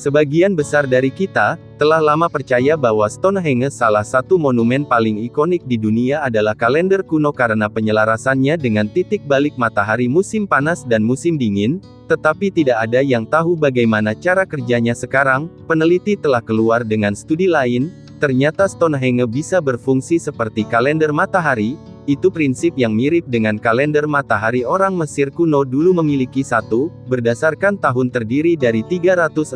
Sebagian besar dari kita telah lama percaya bahwa Stonehenge, salah satu monumen paling ikonik di dunia, adalah kalender kuno karena penyelarasannya dengan titik balik matahari musim panas dan musim dingin, tetapi tidak ada yang tahu bagaimana cara kerjanya sekarang. Peneliti telah keluar dengan studi lain, ternyata Stonehenge bisa berfungsi seperti kalender matahari. Itu prinsip yang mirip dengan kalender matahari orang Mesir kuno dulu memiliki satu, berdasarkan tahun terdiri dari 365,25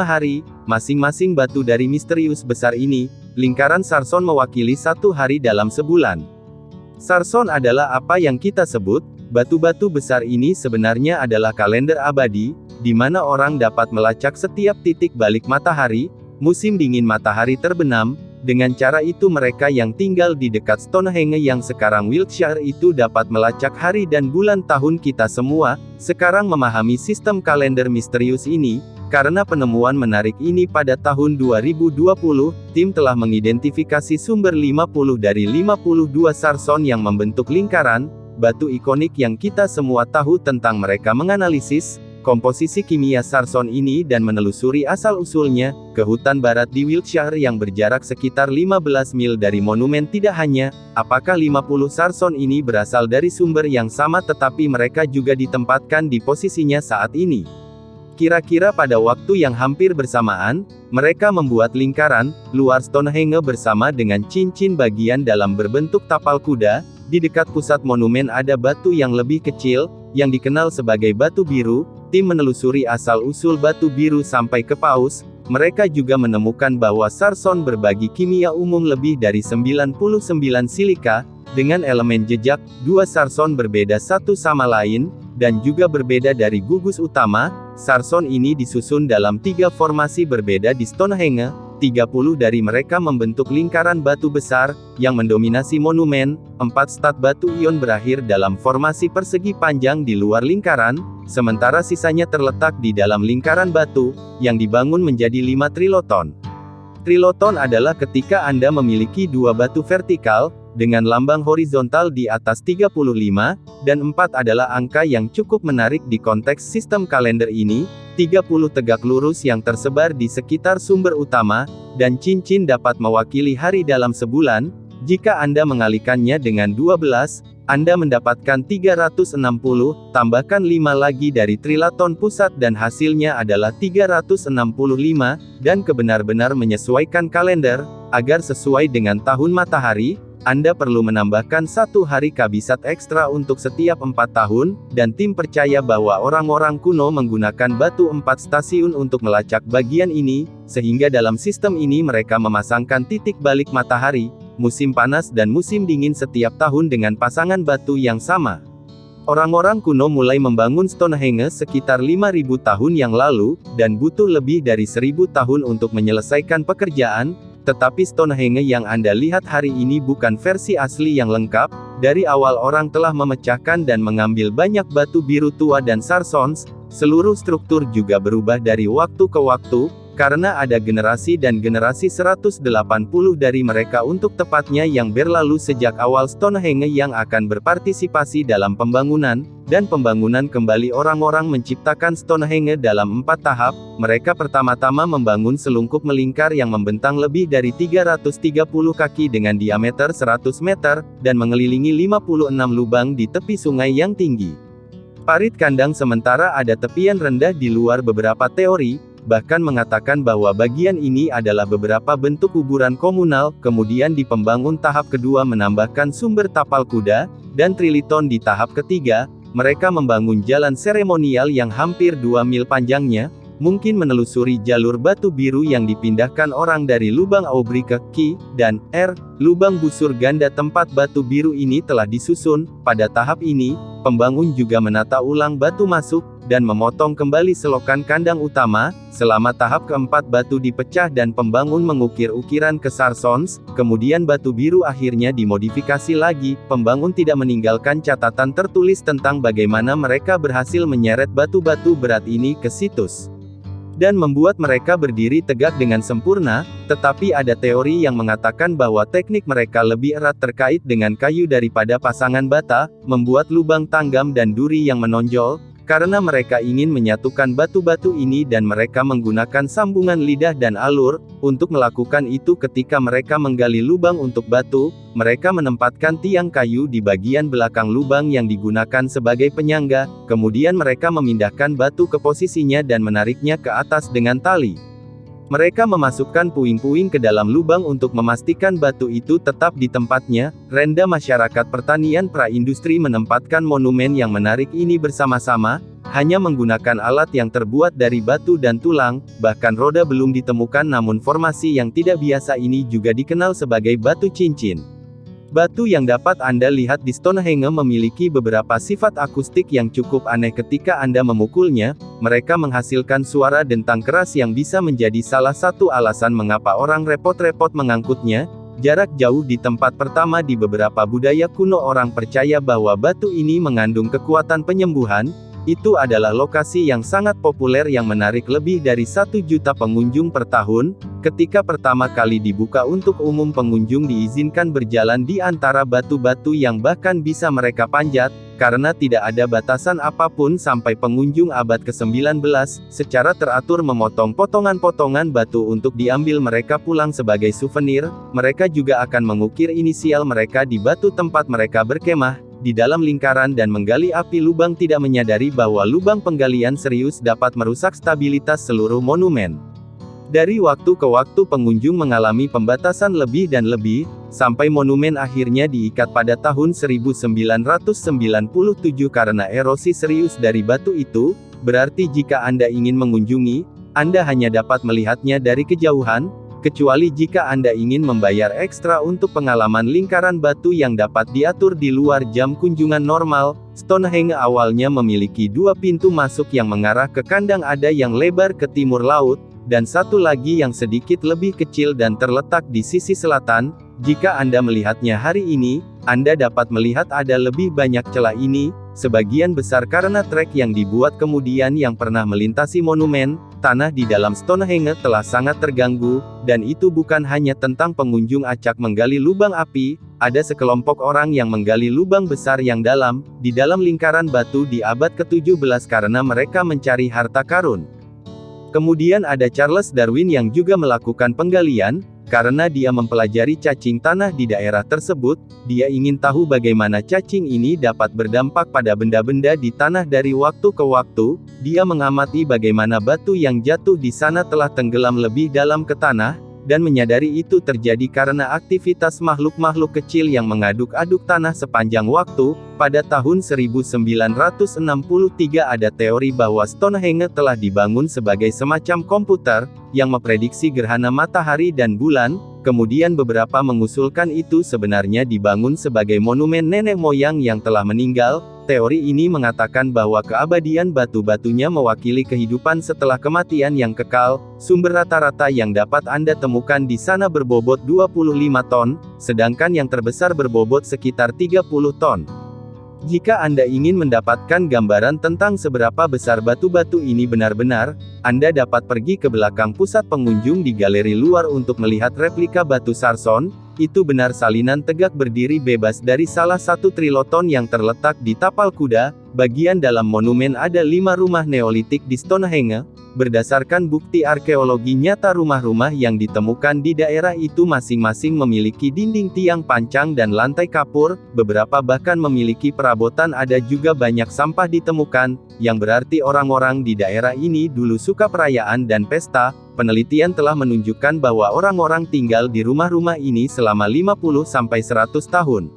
hari, masing-masing batu dari misterius besar ini. Lingkaran Sarson mewakili satu hari dalam sebulan. Sarson adalah apa yang kita sebut, batu-batu besar ini sebenarnya adalah kalender abadi, di mana orang dapat melacak setiap titik balik matahari, musim dingin matahari terbenam. Dengan cara itu mereka yang tinggal di dekat Stonehenge yang sekarang Wiltshire itu dapat melacak hari dan bulan tahun kita semua. Sekarang memahami sistem kalender misterius ini, karena penemuan menarik ini pada tahun 2020, tim telah mengidentifikasi sumber 50 dari 52 sarson yang membentuk lingkaran, batu ikonik yang kita semua tahu tentang mereka. Menganalisis komposisi kimia sarson ini dan menelusuri asal-usulnya ke hutan barat di Wiltshire yang berjarak sekitar 15 mil dari monumen. Tidak hanya apakah 50 sarson ini berasal dari sumber yang sama, tetapi mereka juga ditempatkan di posisinya saat ini. Kira-kira pada waktu yang hampir bersamaan, mereka membuat lingkaran luar Stonehenge bersama dengan cincin bagian dalam berbentuk tapal kuda. Di dekat pusat monumen ada batu yang lebih kecil, yang dikenal sebagai batu biru. Tim menelusuri asal-usul batu biru sampai ke paus. Mereka juga menemukan bahwa sarson berbagi kimia umum lebih dari 99 silika, dengan elemen jejak. Dua sarson berbeda satu sama lain, dan juga berbeda dari gugus utama. Sarson ini disusun dalam 3 formasi berbeda di Stonehenge. 30 dari mereka membentuk lingkaran batu besar, yang mendominasi monumen. 4 stat batu ion berakhir dalam formasi persegi panjang di luar lingkaran, sementara sisanya terletak di dalam lingkaran batu, yang dibangun menjadi 5 triloton. Triloton adalah ketika Anda memiliki 2 batu vertikal, dengan lambang horizontal di atas 35, dan 4 adalah angka yang cukup menarik di konteks sistem kalender ini. 30 tegak lurus yang tersebar di sekitar sumber utama, dan cincin dapat mewakili hari dalam sebulan. Jika Anda mengalikannya dengan 12, Anda mendapatkan 360, tambahkan 5 lagi dari trilaton pusat dan hasilnya adalah 365, dan benar-benar menyesuaikan kalender, agar sesuai dengan tahun matahari. Anda perlu menambahkan 1 hari kabisat ekstra untuk setiap 4 tahun, dan tim percaya bahwa orang-orang kuno menggunakan batu 4 stasiun untuk melacak bagian ini, sehingga dalam sistem ini mereka memasangkan titik balik matahari, musim panas dan musim dingin setiap tahun dengan pasangan batu yang sama. Orang-orang kuno mulai membangun Stonehenge sekitar 5.000 tahun yang lalu, dan butuh lebih dari 1.000 tahun untuk menyelesaikan pekerjaan. Tetapi Stonehenge yang Anda lihat hari ini bukan versi asli yang lengkap. Dari awal orang telah memecahkan dan mengambil banyak batu biru tua dan sarsons. Seluruh struktur juga berubah dari waktu ke waktu, karena ada generasi dan generasi 180 dari mereka untuk tepatnya yang berlalu sejak awal Stonehenge yang akan berpartisipasi dalam pembangunan, dan pembangunan kembali. Orang-orang menciptakan Stonehenge dalam 4 tahap. Mereka pertama-tama membangun selungkup melingkar yang membentang lebih dari 330 kaki dengan diameter 100 meter, dan mengelilingi 56 lubang di tepi sungai yang tinggi. Parit kandang sementara ada tepian rendah di luar. Beberapa teori bahkan mengatakan bahwa bagian ini adalah beberapa bentuk kuburan komunal. Kemudian di pembangun tahap kedua menambahkan sumber tapal kuda, dan triliton di tahap ketiga. Mereka membangun jalan seremonial yang hampir 2 mil panjangnya, mungkin menelusuri jalur batu biru yang dipindahkan orang dari lubang Aubrey ke Ki, dan R. Lubang busur ganda tempat batu biru ini telah disusun. Pada tahap ini, pembangun juga menata ulang batu masuk, dan memotong kembali selokan kandang utama. Selama tahap keempat batu dipecah dan pembangun mengukir ukiran ke sarsons, kemudian batu biru akhirnya dimodifikasi lagi. Pembangun tidak meninggalkan catatan tertulis tentang bagaimana mereka berhasil menyeret batu-batu berat ini ke situs, dan membuat mereka berdiri tegak dengan sempurna. Tetapi ada teori yang mengatakan bahwa teknik mereka lebih erat terkait dengan kayu daripada pasangan bata, membuat lubang tanggam dan duri yang menonjol. Karena mereka ingin menyatukan batu-batu ini dan mereka menggunakan sambungan lidah dan alur, untuk melakukan itu ketika mereka menggali lubang untuk batu, mereka menempatkan tiang kayu di bagian belakang lubang yang digunakan sebagai penyangga, kemudian mereka memindahkan batu ke posisinya dan menariknya ke atas dengan tali. Mereka memasukkan puing-puing ke dalam lubang untuk memastikan batu itu tetap di tempatnya. Renda masyarakat pertanian pra-industri menempatkan monumen yang menarik ini bersama-sama, hanya menggunakan alat yang terbuat dari batu dan tulang, bahkan roda belum ditemukan namun formasi yang tidak biasa ini juga dikenal sebagai batu cincin. Batu yang dapat Anda lihat di Stonehenge memiliki beberapa sifat akustik yang cukup aneh ketika Anda memukulnya, mereka menghasilkan suara dentang keras yang bisa menjadi salah satu alasan mengapa orang repot-repot mengangkutnya. Jarak jauh di tempat pertama di beberapa budaya kuno orang percaya bahwa batu ini mengandung kekuatan penyembuhan. Itu adalah lokasi yang sangat populer yang menarik lebih dari 1 juta pengunjung per tahun. Ketika pertama kali dibuka untuk umum, pengunjung diizinkan berjalan di antara batu-batu yang bahkan bisa mereka panjat, karena tidak ada batasan apapun sampai pengunjung abad ke-19, secara teratur memotong potongan-potongan batu untuk diambil mereka pulang sebagai souvenir. Mereka juga akan mengukir inisial mereka di batu tempat mereka berkemah, di dalam lingkaran dan menggali api lubang, tidak menyadari bahwa lubang penggalian serius dapat merusak stabilitas seluruh monumen. Dari waktu ke waktu pengunjung mengalami pembatasan lebih dan lebih, sampai monumen akhirnya diikat pada tahun 1997 karena erosi serius dari batu itu. Berarti jika Anda ingin mengunjungi, Anda hanya dapat melihatnya dari kejauhan, kecuali jika Anda ingin membayar ekstra untuk pengalaman lingkaran batu yang dapat diatur di luar jam kunjungan normal. Stonehenge awalnya memiliki 2 pintu masuk yang mengarah ke kandang, ada yang lebar ke timur laut, dan satu lagi yang sedikit lebih kecil dan terletak di sisi selatan. Jika Anda melihatnya hari ini, Anda dapat melihat ada lebih banyak celah ini, sebagian besar karena trek yang dibuat kemudian yang pernah melintasi monumen. Tanah di dalam Stonehenge telah sangat terganggu, dan itu bukan hanya tentang pengunjung acak menggali lubang api, ada sekelompok orang yang menggali lubang besar yang dalam, di dalam lingkaran batu di abad ke-17 karena mereka mencari harta karun. Kemudian ada Charles Darwin yang juga melakukan penggalian, karena dia mempelajari cacing tanah di daerah tersebut. Dia ingin tahu bagaimana cacing ini dapat berdampak pada benda-benda di tanah dari waktu ke waktu. Dia mengamati bagaimana batu yang jatuh di sana telah tenggelam lebih dalam ke tanah, dan menyadari itu terjadi karena aktivitas makhluk-makhluk kecil yang mengaduk-aduk tanah sepanjang waktu. Pada tahun 1963 ada teori bahwa Stonehenge telah dibangun sebagai semacam komputer, yang memprediksi gerhana matahari dan bulan. Kemudian beberapa mengusulkan itu sebenarnya dibangun sebagai monumen nenek moyang yang telah meninggal. Teori ini mengatakan bahwa keabadian batu-batunya mewakili kehidupan setelah kematian yang kekal. Sumber rata-rata yang dapat Anda temukan di sana berbobot 25 ton, sedangkan yang terbesar berbobot sekitar 30 ton. Jika Anda ingin mendapatkan gambaran tentang seberapa besar batu-batu ini benar-benar, Anda dapat pergi ke belakang pusat pengunjung di galeri luar untuk melihat replika batu sarson. Itu benar salinan tegak berdiri bebas dari salah satu triloton yang terletak di tapal kuda. Bagian dalam monumen ada 5 rumah Neolitik di Stonehenge. Berdasarkan bukti arkeologi nyata, rumah-rumah yang ditemukan di daerah itu masing-masing memiliki dinding tiang pancang dan lantai kapur, beberapa bahkan memiliki perabotan. Ada juga banyak sampah ditemukan, yang berarti orang-orang di daerah ini dulu suka perayaan dan pesta. Penelitian telah menunjukkan bahwa orang-orang tinggal di rumah-rumah ini selama 50-100 tahun.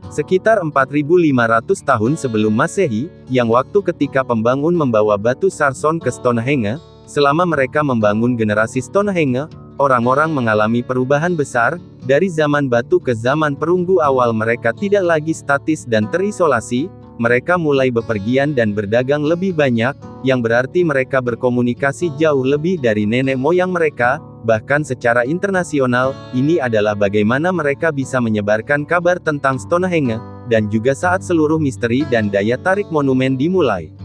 Sekitar 4.500 tahun sebelum Masehi, yang waktu ketika pembangun membawa batu sarson ke Stonehenge. Selama mereka membangun generasi Stonehenge, orang-orang mengalami perubahan besar. Dari zaman batu ke zaman perunggu awal mereka tidak lagi statis dan terisolasi. Mereka mulai bepergian dan berdagang lebih banyak, yang berarti mereka berkomunikasi jauh lebih dari nenek moyang mereka, bahkan secara internasional. Ini adalah bagaimana mereka bisa menyebarkan kabar tentang Stonehenge, dan juga saat seluruh misteri dan daya tarik monumen dimulai.